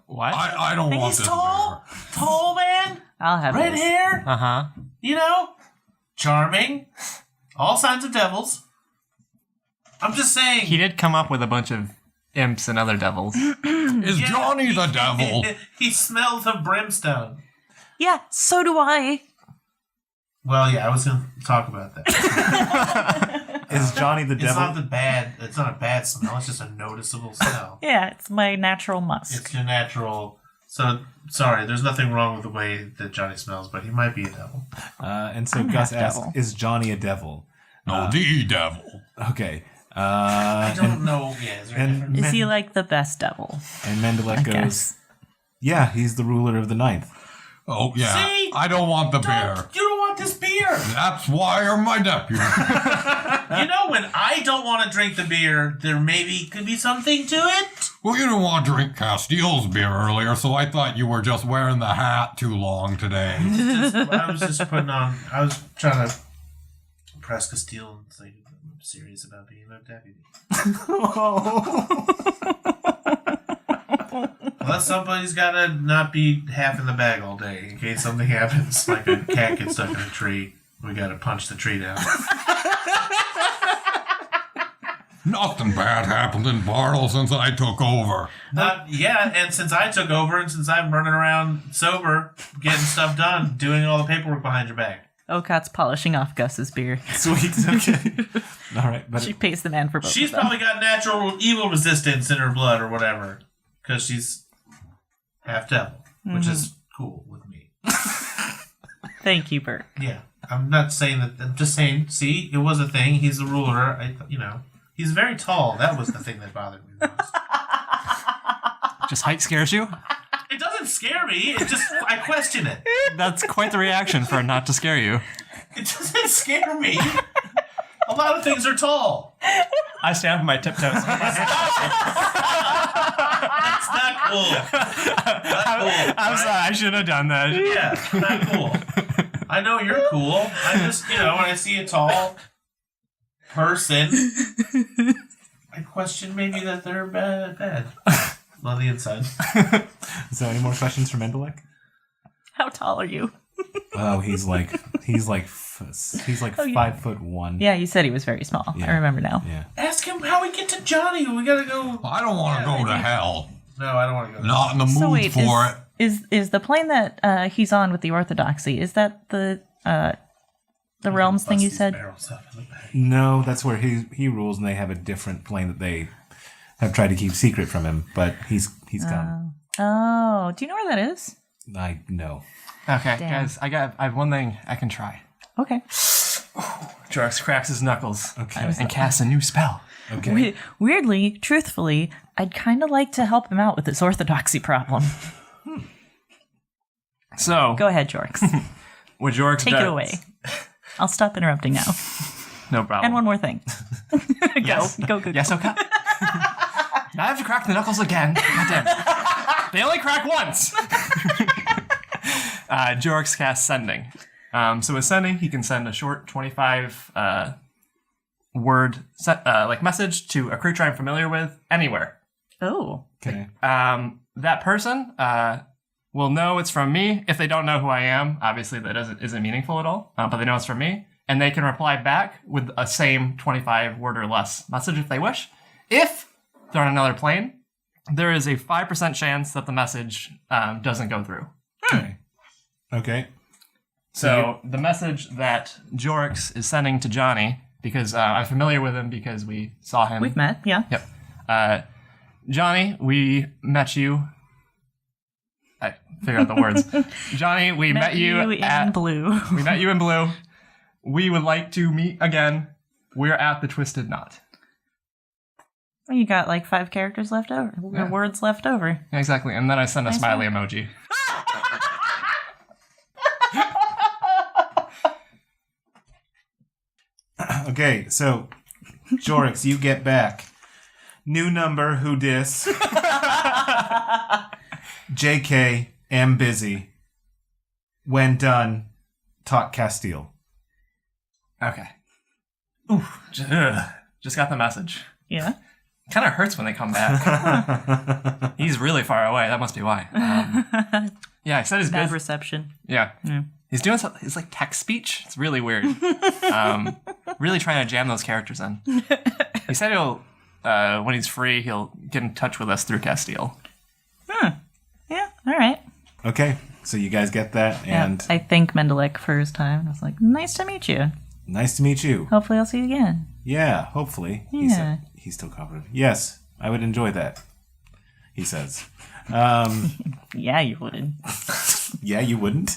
What? I don't And want he's this tall. Tall man. I'll have Red this. hair. Uh-huh. Charming. All signs of devils. I'm just saying. He did come up with a bunch of imps and other devils. beer. Is Yeah, Johnny the devil? He smells of brimstone. Yeah, so do I. Well, yeah, I was going to talk about that. Is Johnny the It's devil? not it's not a bad smell. It's just a noticeable smell. Yeah, it's my natural musk. It's your natural. So, sorry, there's nothing wrong with the way that Johnny smells, but he might be a devil. And so I'm Gus half asks, devil. is Johnny a devil? No, the devil. Okay. I don't know. Yeah, is there a and- difference? Is he like the best devil? And Mendelek I goes, guess. yeah, he's the ruler of the 9th. Oh yeah. See? I don't want the beer. You don't want this beer. That's why you're my deputy. You know, when I don't want to drink the beer, there maybe could be something to it. Well, you didn't want to drink Castile's beer earlier, so I thought you were just wearing the hat too long today. I was just putting on. I was trying to press Castile and say, I'm serious about being a deputy. Well, somebody's got to not be half in the bag all day in case something happens, like a cat gets stuck in a tree. We got to punch the tree down. Nothing bad happened in Bartle since I took over. And since I took over and since I'm running around sober, getting stuff done, doing all the paperwork behind your back. Okaat's polishing off Gus's beer. Sweet. Okay. All right. But She pays the man for both She's of them. probably got natural evil resistance in her blood or whatever. Because she's half devil, which is cool with me. Thank you, Burke. Yeah. I'm not saying that. I'm just saying, see, it was a thing. He's the ruler. He's very tall. That was the thing that bothered me most. Just height scares you? It doesn't scare me. It just, I question it. That's quite the reaction for it not to scare you. It doesn't scare me. A lot of things are tall. I stand on my tiptoes. It's not cool. Not cool. I'm sorry, I should have done that. Yeah, not cool. I know you're cool. I just, when I see a tall person, I question maybe that they're bad. On the inside. so, any more questions for Mendelek? How tall are you? Oh, he's like 5'1". Yeah, you said he was very small. Yeah. I remember now. Yeah. Ask him how we get to Johnny. We gotta go. I don't want to go to hell. No, I don't want to go. Not in the mood So wait, for it. is the plane that he's on with the Orthodoxy, is that the realms thing you said? No, that's where he rules, and they have a different plane that they have tried to keep secret from him. But he's gone. Oh, do you know where that is? I know. Okay, Damn. guys, I have one thing I can try. Okay. Jorrix cracks his knuckles Okay. and casts a new spell. Okay. Weirdly, truthfully, I'd kind of like to help him out with this Orthodoxy problem. So, Go ahead, Jorrix. what Jorrix Take does... it away. I'll stop interrupting now. No problem. And one more thing. Yes. Go. Yes, okay. Now I have to crack the knuckles again. Goddamn. They only crack once. Jorrix casts Sending. So with Sending, he can send a short 25 word message to a creature I'm familiar with anywhere. Oh. Okay. That person will know it's from me. If they don't know who I am, obviously that isn't meaningful at all. But they know it's from me, and they can reply back with a same 25 word or less message if they wish. If they're on another plane, there is a 5% chance that the message doesn't go through. Okay. So the message that Jorrix is sending to Johnny, because I'm familiar with him because we saw him. We've met, yeah. Yep. Johnny, we met you. I figure out the words. Johnny, we met you in blue. We met you in blue. We would like to meet again. We're at the Twisted Knot. Well, you got like 5 characters left over. Yeah. Words left over. Yeah, exactly. And then I send a smiley emoji. Okay, so Jorrix, you get back. New number, who dis? JK, am busy. When done, talk Castile. Okay. Ooh, just got the message. Yeah. Kind of hurts when they come back. He's really far away. That must be why. Yeah, I said he's Bad busy. reception. Yeah. Yeah. He's doing something. It's like text speech. It's really weird. Really trying to jam those characters in. He said he'll, when he's free, he'll get in touch with us through Castile. Yeah, all right. Okay, so you guys get that, Yeah, and I thanked Mendelek for his time. I was like, nice to meet you. nice to meet you. Hopefully I'll see you again. Yeah, hopefully. He Yeah. said he's still confident. Yes, I would enjoy that, he says. Yeah, you would. Yeah, you wouldn't?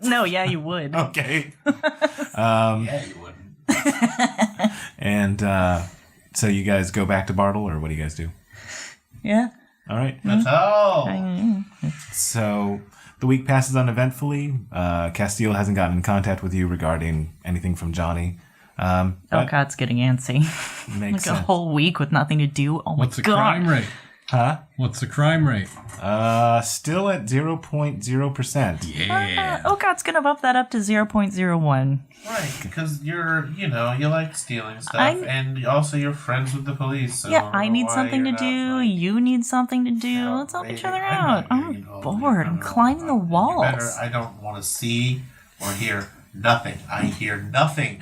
No, yeah, you would. Okay. Yeah, you wouldn't. And so you guys go back to Bartle, or what do you guys do? Yeah. All right. Oh. So the week passes uneventfully. Castile hasn't gotten in contact with you regarding anything from Johnny. But Okaat's getting antsy. makes Like a sense. whole week with nothing to do. Oh my What's the god. crime rate? Huh? What's the crime rate? Still at 0.0%. Yeah. Okaat's gonna bump that up to 0.01. Right, because you like stealing stuff, I'm- and also you're friends with the police. So Yeah, I don't know need why something to you're do. not, like, You need something to do. Let's help each other out. I'm bored. I'm climbing the walls. I don't want to see or hear nothing. I hear nothing.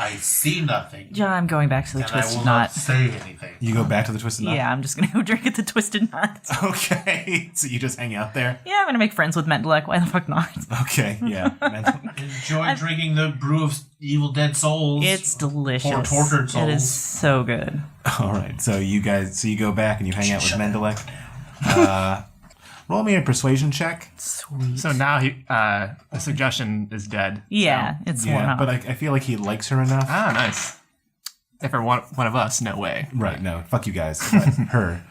I see nothing. Yeah, I'm going back to the And I Twisted will Knot. not say anything. You go back to the Twisted Knot? Yeah, I'm just gonna go drink at the Twisted Knot. Okay. So you just hang out there? Yeah, I'm gonna make friends with Mendelek. Why the fuck not? Okay, yeah. Enjoy drinking the brew of evil dead souls. It's delicious. Or tortured souls. It is so good. All right. So you go back and you hang out with Mendelek. Roll me a persuasion check. Sweet. So now the suggestion is dead. Yeah, it's worn Yeah, off. but I feel like he likes her enough. Ah, nice. If for one of us, no way. Right, no. Fuck you guys. But her.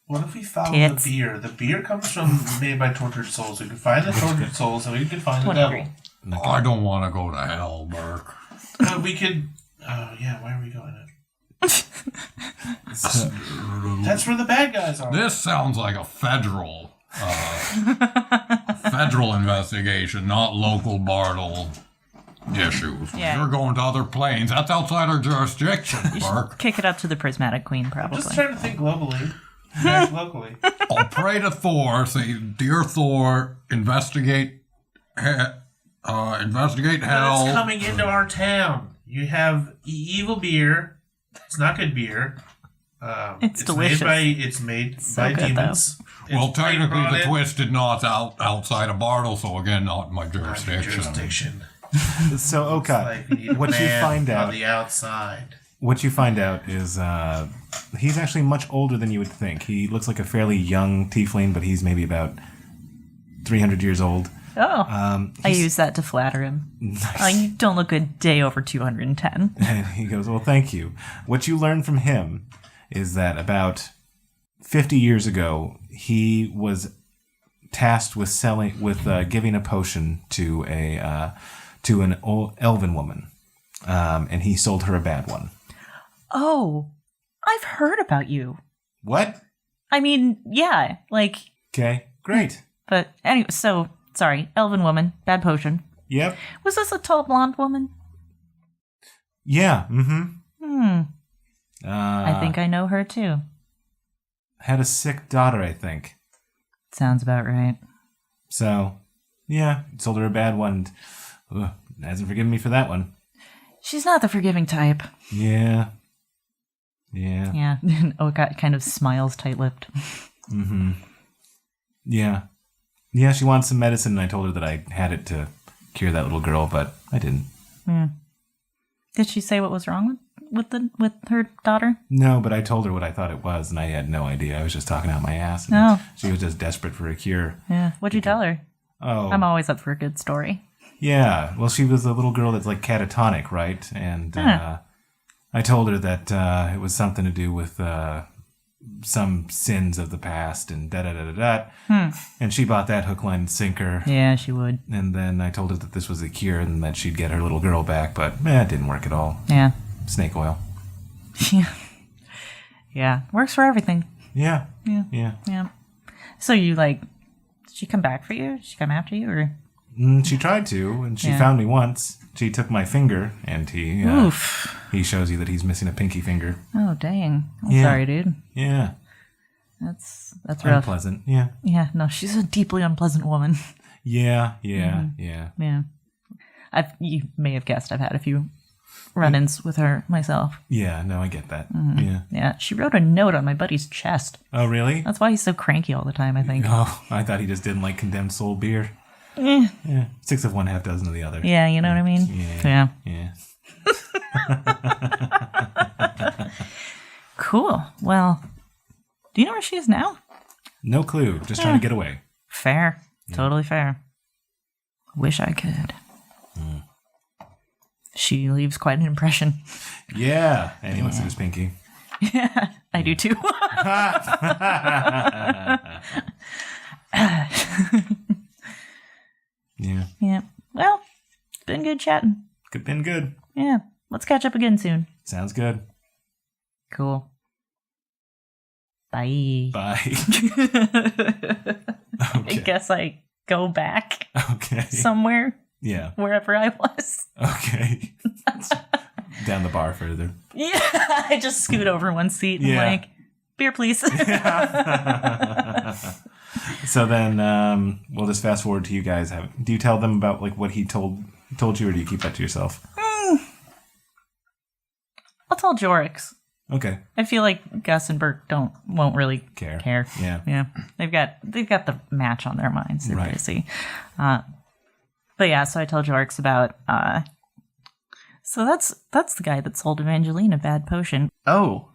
What if we found Tits. the beer? The beer comes from made by tortured souls. We could find the tortured souls, and we could find the 23. devil. I don't want to go to hell, Burke. We could. Oh yeah, where are we going? That's where the bad guys are. This sounds like a federal investigation, not local Bartle issues. Yeah. You're going to other planes. That's outside our jurisdiction, Burke. Kick it up to the Prismatic Queen, Just probably. trying to think globally. Act locally. I'll pray to Thor. Say, dear Thor, investigate hell. But it's coming into our town. You have evil beer. It's not good beer. It's delicious. It's made So by good, demons. Well, It's technically, brought the in Twisted Knot's outside of Bartle, so again, not in my by the jurisdiction. So, Okaat, Like we need a what you man find on out... the outside. What you find out is he's actually much older than you would think. He looks like a fairly young tiefling, but he's maybe about 300 years old. Oh, I use that to flatter him. Oh, you don't look a day over 210. And he goes, well, thank you. What you learn from him is that about 50 years ago, he was tasked with giving a potion to an old elven woman, and he sold her a bad one. Oh, I've heard about you. What? I mean, yeah, like, Okay, great. but anyway, so, sorry, elven woman, bad potion. Yep. Was this a tall blonde woman? Yeah. Mm-hmm. I think I know her too. Had a sick daughter, I think. Sounds about right. So, yeah, sold her a bad one. And, hasn't forgiven me for that one. She's not the forgiving type. Yeah. Yeah. Yeah, and Okaat kind of smiles tight-lipped. Mm-hmm. Yeah. Yeah, she wants some medicine, and I told her that I had it to cure that little girl, but I didn't. Yeah. Did she say what was wrong with her daughter? No, but I told her what I thought it was, and I had no idea. I was just talking out my ass. And Oh. She was just desperate for a cure. Yeah. What'd you tell her? Oh. I'm always up for a good story. Yeah. Well, she was a little girl that's like catatonic, right? And I told her that it was something to do with some sins of the past and da-da-da-da-da. And she bought that hook, line, and sinker. Yeah, she would. And then I told her that this was a cure and that she'd get her little girl back, but it didn't work at all. Yeah. Snake oil. Yeah. Yeah. Works for everything. Yeah. Yeah. Yeah. Yeah. So you did she come back for you? Did she come after you or? She tried to, and she Yeah. found me once. She took my finger, and Oof. he shows you that he's missing a pinky finger. Oh dang. I'm Yeah. sorry, dude. Yeah. That's rough. Unpleasant. Yeah. Yeah, no, she's a deeply unpleasant woman. Yeah. Yeah. Mm-hmm. Yeah. Yeah. You may have guessed I've had a few run-ins with her myself. Yeah. No, I get that. Mm-hmm. Yeah. Yeah, she wrote a note on my buddy's chest. Oh, really? That's why he's so cranky all the time, I think. Oh, I thought he just didn't like condemned soul beer. Eh. Yeah. 6 of one, half dozen of the other. Yeah, you know what I mean? Yeah. Yeah. Yeah. Cool. Well, do you know where she is now? No clue. Just trying to get away. Fair. Totally fair. Wish I could. She leaves quite an impression. Yeah. And he looks at his pinky. I do too. Yeah. Yeah. Well, it's been good chatting. Been good. Yeah. Let's catch up again soon. Sounds good. Cool. Bye. Bye. I guess I go back Okay. somewhere, Yeah. wherever I was. Okay. Down the bar further. Yeah, I just scoot over one seat and Yeah. like, beer, please. So then we'll just fast forward to you guys. Do you tell them about like what he told you, or do you keep that to yourself? I'll tell Jorrix. Okay. I feel like Gus and Burke won't really care. Yeah. They've got the match on their minds. They're Right. busy. But yeah, so I tell Jorrix about. So that's the guy that sold Evangeline a bad potion. Oh.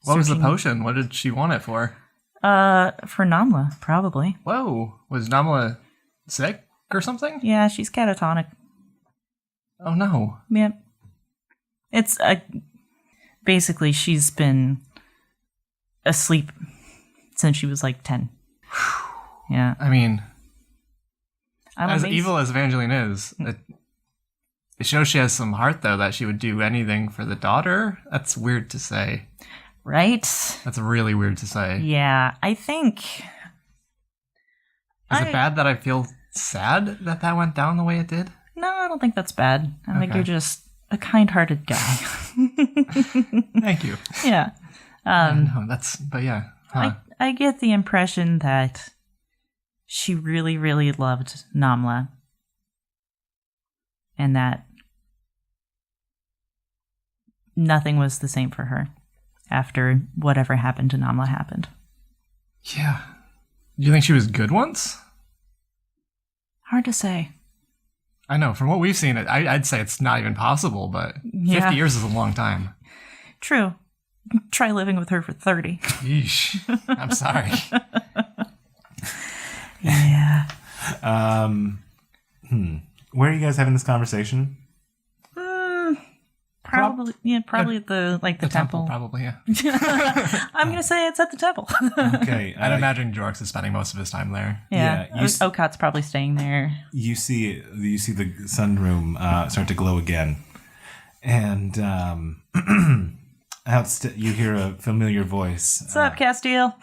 What was the Searching- potion? What did she want it for? For Namla, probably. Whoa. Was Namla sick or something? Yeah, she's catatonic. Oh no. Yeah. It's basically she's been asleep since she was like 10. Yeah. I mean, I'm as amazed. evil as Evangeline is, it shows she has some heart, though, that she would do anything for the daughter. That's weird to say. Right? That's really weird to say. Yeah, I think. Is it bad that I feel sad that went down the way it did? No, I don't think that's bad. I think Okay. you're just a kind-hearted guy. Thank you. Yeah. No, but yeah. Huh. I get the impression that she really, really loved Namla. And that nothing was the same for her after whatever happened to Namla happened. Yeah. Do you think she was good once? Hard to say. I know, from what we've seen, I'd say it's not even possible, but 50 years is a long time. True. Try living with her for 30. Yeesh. I'm sorry. Yeah. Where are you guys having this conversation? Probably at the temple. Probably, yeah. I'm gonna say it's at the temple. Okay. I'd imagine Jorrix is spending most of his time there. Yeah, Yeah, you Okaat's probably staying there. You see the sunroom start to glow again, and you hear a familiar voice. What's up, Castile?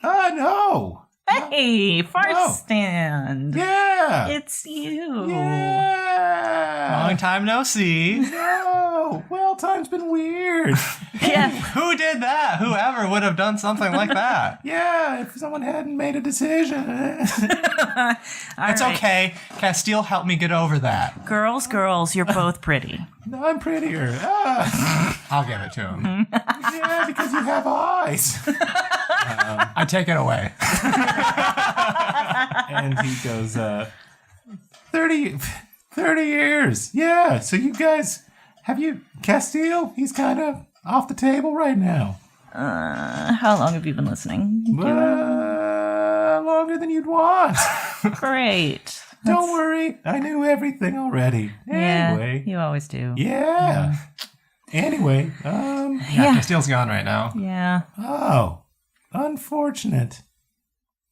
No! Hey, far No. stand. Yeah! It's you. Yeah! Long time no see. No! Well, time's been weird. Yeah. Who did that? Whoever would have done something like that. Yeah, if someone hadn't made a decision. It's All right. okay. Castile helped me get over that. Girls, you're both pretty. No, I'm prettier. I'll give it to him. Yeah, because you have eyes. I take it away. And he goes, 30 years. Yeah, so you guys, Castile, he's kind of off the table right now. How long have you been listening? Longer than you'd want. Great. Don't worry, I knew everything already. Anyway. Yeah, you always do. Yeah. Anyway, Yeah. Castile's gone right now. Yeah. oh, unfortunate.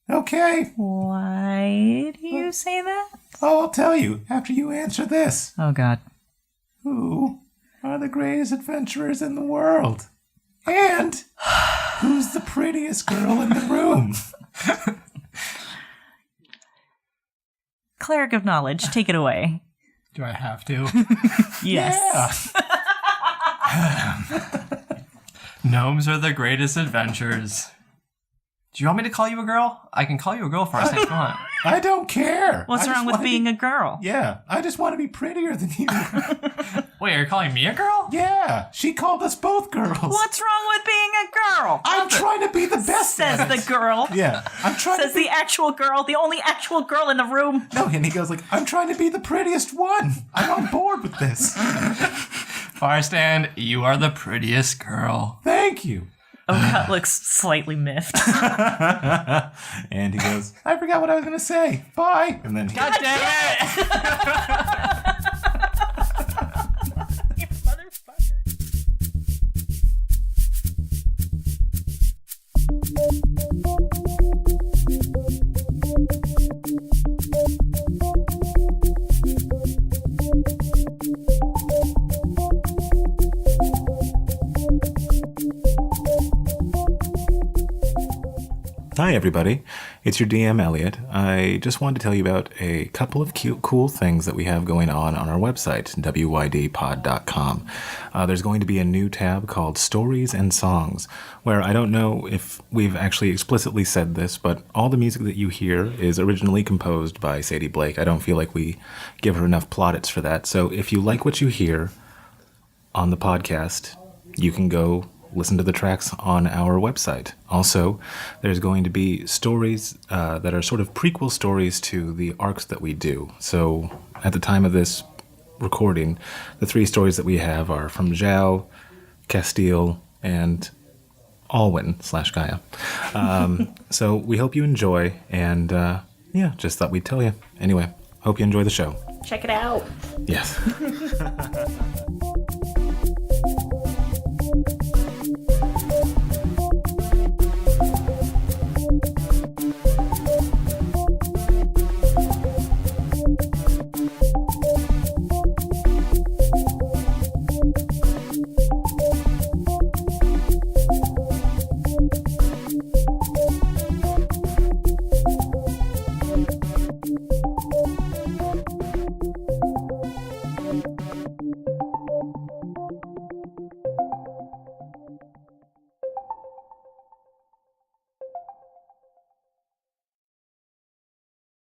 Okay. Why do you say that? Oh, I'll tell you after you answer this. Oh, God. Who are the greatest adventurers in the world? And who's the prettiest girl in the room? Cleric of knowledge, take it away. Do I have to? Yes. Gnomes are the greatest adventures. Do you want me to call you a girl? I can call you a girl for us if you want. I don't care. What's wrong with being a girl? Yeah, I just want to be prettier than you. Wait, are you calling me a girl? Yeah, she called us both girls. What's wrong with being a girl? I'm trying to be the best Says at the it. girl. Yeah, I'm trying Says to be... the actual girl, the only actual girl in the room. No, and he goes like, I'm trying to be the prettiest one. I'm on board with this. Farstand, you are the prettiest girl. Thank you. Okaat looks slightly miffed. And he goes, I forgot what I was going to say. Bye. And then he God damn it! You motherfucker. Hi, everybody. It's your DM, Elliot. I just wanted to tell you about a couple of cute, cool things that we have going on our website, wydpod.com. There's going to be a new tab called Stories and Songs, where I don't know if we've actually explicitly said this, but all the music that you hear is originally composed by Sadie Blake. I don't feel like we give her enough plaudits for that. So if you like what you hear on the podcast, you can go listen to the tracks on our website. Also, there's going to be stories that are sort of prequel stories to the arcs that we do. So at the time of this recording, the 3 stories that we have are from Zhao, Castile, and Alwyn/Gaia. So we hope you enjoy, and just thought we'd tell you. Anyway, hope you enjoy the show. Check it out. Yes.